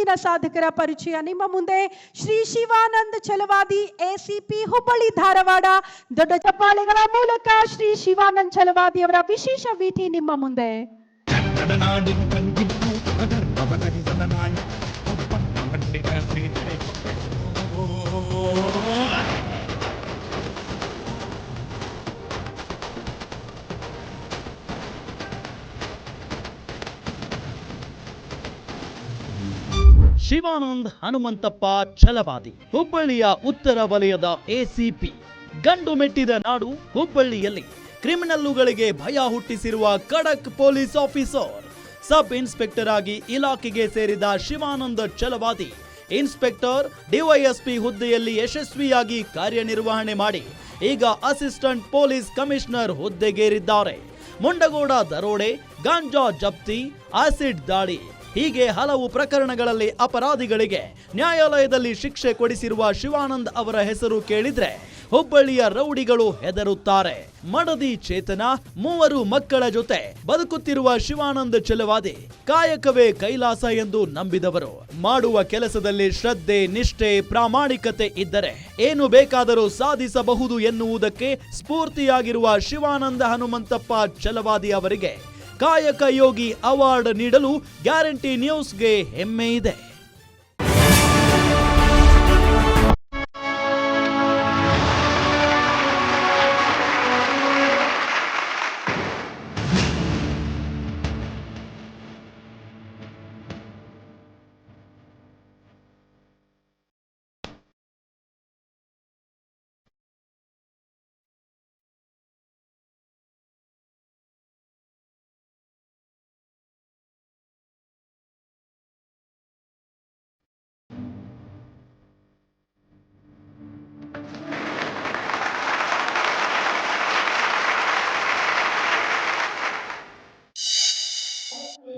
ಮುಂದಿನ ಸಾಧಕರ ಪರಿಚಯ ನಿಮ್ಮ ಮುಂದೆ ಶ್ರೀ ಶಿವಾನಂದ್ ಛಲವಾದಿ ಎಸಿಪಿ ಹುಬ್ಬಳ್ಳಿ ಧಾರವಾಡ. ದೊಡ್ಡ ಚಪ್ಪಾಳೆಗಳ ಮೂಲಕ ಶ್ರೀ ಶಿವಾನಂದ್ ಛಲವಾದಿ ಅವರ ವಿಶೇಷ ಭೇಟಿ ನಿಮ್ಮ ಮುಂದೆ. ಶಿವಾನಂದ್ ಹನುಮಂತಪ್ಪ ಛಲವಾದಿ ಹುಬ್ಬಳ್ಳಿಯ ಉತ್ತರ ವಲಯದ ಎಸಿಪಿ. ಗಂಡು ಮೆಟ್ಟಿದ ನಾಡು ಹುಬ್ಬಳ್ಳಿಯಲ್ಲಿ ಕ್ರಿಮಿನಲ್ಲುಗಳಿಗೆ ಭಯ ಹುಟ್ಟಿಸಿರುವ ಖಡಕ್ ಪೊಲೀಸ್ ಆಫೀಸರ್. ಸಬ್ ಇನ್ಸ್ಪೆಕ್ಟರ್ ಆಗಿ ಇಲಾಖೆಗೆ ಸೇರಿದ ಶಿವಾನಂದ್ ಛಲವಾದಿ ಇನ್ಸ್ಪೆಕ್ಟರ್ ಡಿವೈಎಸ್ಪಿ ಹುದ್ದೆಯಲ್ಲಿ ಯಶಸ್ವಿಯಾಗಿ ಕಾರ್ಯನಿರ್ವಹಣೆ ಮಾಡಿ ಈಗ ಅಸಿಸ್ಟೆಂಟ್ ಪೊಲೀಸ್ ಕಮಿಷನರ್ ಹುದ್ದೆಗೇರಿದ್ದಾರೆ. ಮುಂಡಗೋಡ ದರೋಡೆ, ಗಾಂಜಾ ಜಪ್ತಿ, ಆಸಿಡ್ ದಾಳಿ ಹೀಗೆ ಹಲವು ಪ್ರಕರಣಗಳಲ್ಲಿ ಅಪರಾಧಿಗಳಿಗೆ ನ್ಯಾಯಾಲಯದಲ್ಲಿ ಶಿಕ್ಷೆ ಕೊಡಿಸಿರುವ ಶಿವಾನಂದ್ ಅವರ ಹೆಸರು ಕೇಳಿದ್ರೆ ಹುಬ್ಬಳ್ಳಿಯ ರೌಡಿಗಳು ಹೆದರುತ್ತಾರೆ. ಮಡದಿ ಚೇತನ, 3 ಮಕ್ಕಳ ಜೊತೆ ಬದುಕುತ್ತಿರುವ ಶಿವಾನಂದ್ ಛಲವಾದಿ ಕಾಯಕವೇ ಕೈಲಾಸ ಎಂದು ನಂಬಿದವರು. ಮಾಡುವ ಕೆಲಸದಲ್ಲಿ ಶ್ರದ್ಧೆ, ನಿಷ್ಠೆ, ಪ್ರಾಮಾಣಿಕತೆ ಇದ್ದರೆ ಏನು ಬೇಕಾದರೂ ಸಾಧಿಸಬಹುದು ಎನ್ನುವುದಕ್ಕೆ ಸ್ಫೂರ್ತಿಯಾಗಿರುವ ಶಿವಾನಂದ ಹನುಮಂತಪ್ಪ ಛಲವಾದಿ ಅವರಿಗೆ ಕಾಯಕ ಯೋಗಿ ಅವಾರ್ಡ್ ನೀಡಲು ಗ್ಯಾರಂಟಿ ನ್ಯೂಸ್ಗೆ ಹೆಮ್ಮೆ ಇದೆ.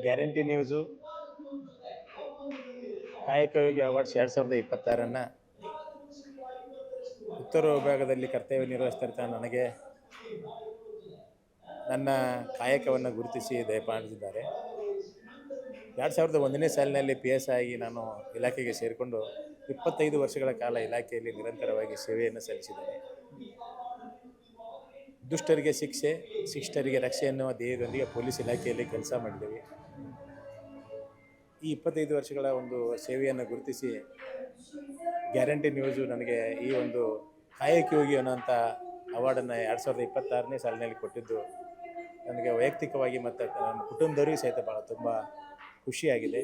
ಗ್ಯಾರಂಟಿ ನ್ಯೂಸು ಕಾಯಕ ಯೋಗಿ ಅವಾರ್ಡ್ಸ್ 2026 ಉತ್ತರ ವಿಭಾಗದಲ್ಲಿ ಕರ್ತವ್ಯ ನಿರ್ವಹಿಸ್ತಾ ನನಗೆ ನನ್ನ ಕಾಯಕವನ್ನು ಗುರುತಿಸಿ ದಯಪಾಲಿಸಿದ್ದಾರೆ. 2001ನೇ ಸಾಲಿನಲ್ಲಿ PS ಆಗಿ ನಾನು ಇಲಾಖೆಗೆ ಸೇರಿಕೊಂಡು 25 ವರ್ಷಗಳ ಕಾಲ ಇಲಾಖೆಯಲ್ಲಿ ನಿರಂತರವಾಗಿ ಸೇವೆಯನ್ನು ಸಲ್ಲಿಸಿದ್ದೇನೆ. ದುಷ್ಟರಿಗೆ ಶಿಕ್ಷೆ, ಶಿಷ್ಟರಿಗೆ ರಕ್ಷೆ ಎನ್ನುವ ಧ್ಯೇಯದೊಂದಿಗೆ ಪೊಲೀಸ್ ಇಲಾಖೆಯಲ್ಲಿ ಕೆಲಸ ಮಾಡಿದ್ದೇವೆ. ಈ 25 ವರ್ಷಗಳ ಒಂದು ಸೇವೆಯನ್ನು ಗುರುತಿಸಿ ಗ್ಯಾರಂಟಿ ನ್ಯೂಸು ನನಗೆ ಈ ಒಂದು ಕಾಯಕ ಯೋಗಿ ಅನ್ನೋಂಥ ಅವಾರ್ಡನ್ನು 2026ನೇ ಸಾಲಿನಲ್ಲಿ ಕೊಟ್ಟಿದ್ದು ನನಗೆ ವೈಯಕ್ತಿಕವಾಗಿ ಮತ್ತು ನನ್ನ ಕುಟುಂಬದವರಿಗೂ ಸಹಿತ ತುಂಬ ಖುಷಿಯಾಗಿದೆ.